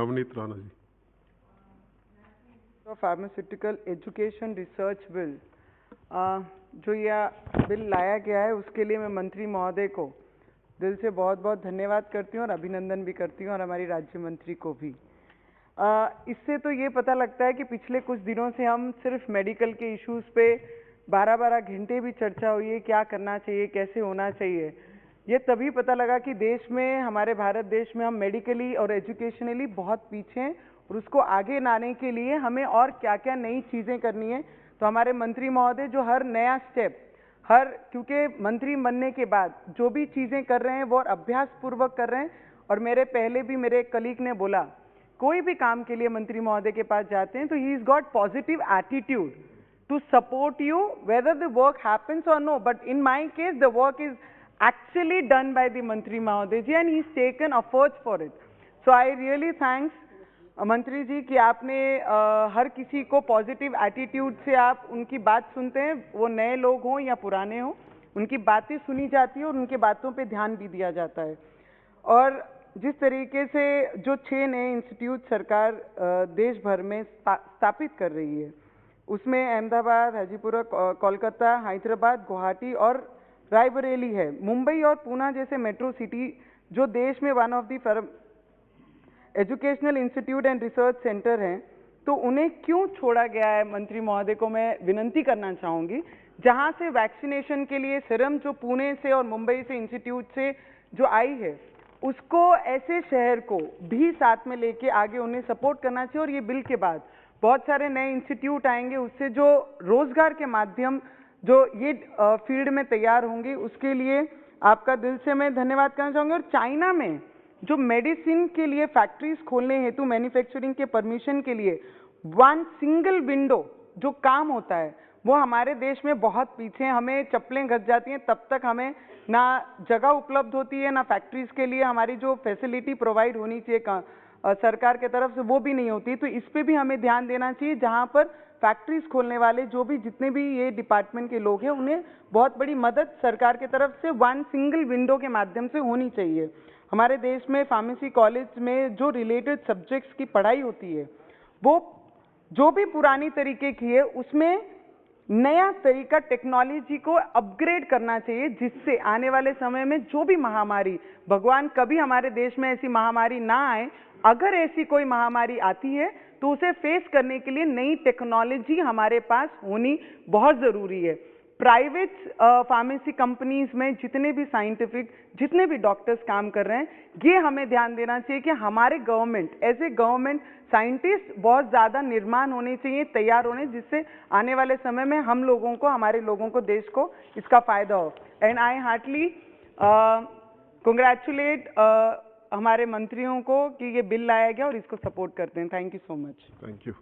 Navneet Rana ji. Pharmaceutical education research bill जो यह bill लाया गया है, उसके लिए मैं मंत्री महोदय को दिल से बहुत बहुत धन्यवाद करती हूँ और अभिनंदन भी करती हूँ, और हमारी राज्य मंत्री को भी। इससे तो ये पता लगता है कि पिछले कुछ दिनों से हम सिर्फ मेडिकल के इश्यूज पे 12-12 घंटे भी चर्चा हुई है, क्या करना चाहिए, कैसे होना चाहिए। ये तभी पता लगा कि देश में, हमारे भारत देश में हम मेडिकली और एजुकेशनली बहुत पीछे हैं, और उसको आगे लाने के लिए हमें और क्या क्या नई चीज़ें करनी है। तो हमारे मंत्री महोदय जो हर नया स्टेप, क्योंकि मंत्री बनने के बाद जो भी चीज़ें कर रहे हैं वो अभ्यास पूर्वक कर रहे हैं। और मेरे पहले भी मेरे कलीग ने बोला, कोई भी काम के लिए मंत्री महोदय के पास जाते हैं तो he is got positive attitude to support you whether the work happens or no, but in my case the work is actually done by the Mantri Mahoday ji and he's taken efforts for it. So I really thanks मंत्री जी कि आपने हर किसी को positive attitude से आप उनकी बात सुनते हैं, वो नए लोग हों या पुराने हों, उनकी बातें सुनी जाती है और उनके बातों पे ध्यान भी दिया जाता है। और जिस तरीके से जो 6 नए इंस्टीट्यूट सरकार देश भर में स्थापित कर रही है, उसमें अहमदाबाद, हाजीपुरा, कोलकाता, हैदराबाद, गुवाहाटी और रायबरेली है। मुंबई और पूना जैसे मेट्रो सिटी जो देश में one of the educational institute and research centre हैं, तो उन्हें क्यों छोड़ा गया है? मंत्री महोदय को मैं विनंती करना चाहूँगी, जहाँ से वैक्सीनेशन के लिए सीरम जो पुणे से और मुंबई से इंस्टीट्यूट से जो आई है, उसको ऐसे शहर को भी साथ में लेके आगे उन्हें सपोर्ट करना चाहिए। और ये बिल के बाद बहुत सारे नए इंस्टीट्यूट आएंगे, उससे जो रोजगार के माध्यम जो ये फील्ड में तैयार होंगे, उसके लिए आपका दिल से मैं धन्यवाद करना चाहूँगी। और चाइना में जो मेडिसिन के लिए फैक्ट्रीज खोलने हेतु मैन्युफैक्चरिंग के परमिशन के लिए वन सिंगल विंडो जो काम होता है, वो हमारे देश में बहुत पीछे हैं। हमें चप्पलें घस जाती हैं, तब तक हमें ना जगह उपलब्ध होती है, ना फैक्ट्रीज के लिए हमारी जो फैसिलिटी प्रोवाइड होनी चाहिए सरकार के तरफ से, वो भी नहीं होती। तो इस पे भी हमें ध्यान देना चाहिए, जहाँ पर फैक्ट्रीज खोलने वाले जो भी जितने भी ये डिपार्टमेंट के लोग हैं, उन्हें बहुत बड़ी मदद सरकार की तरफ से वन सिंगल विंडो के माध्यम से होनी चाहिए। हमारे देश में फार्मेसी कॉलेज में जो रिलेटेड सब्जेक्ट्स की पढ़ाई होती है, वो जो भी पुरानी तरीके की है, उसमें नया तरीका टेक्नोलॉजी को अपग्रेड करना चाहिए, जिससे आने वाले समय में जो भी महामारी, भगवान कभी हमारे देश में ऐसी महामारी ना आए, अगर ऐसी कोई महामारी आती है तो उसे फेस करने के लिए नई टेक्नोलॉजी हमारे पास होनी बहुत जरूरी है। प्राइवेट फार्मेसी कंपनीज में जितने भी साइंटिफिक, जितने भी डॉक्टर्स काम कर रहे हैं, ये हमें ध्यान देना चाहिए कि हमारे government, as a government scientist बहुत ज़्यादा निर्माण होने चाहिए, तैयार होने, जिससे आने वाले समय में हम लोगों को, हमारे लोगों को, देश को इसका फायदा हो। एंड आई हार्टली कंग्रेचुलेट हमारे मंत्रियों को कि ये बिल लाया गया और इसको सपोर्ट करते हैं। Thank you so much. Thank you.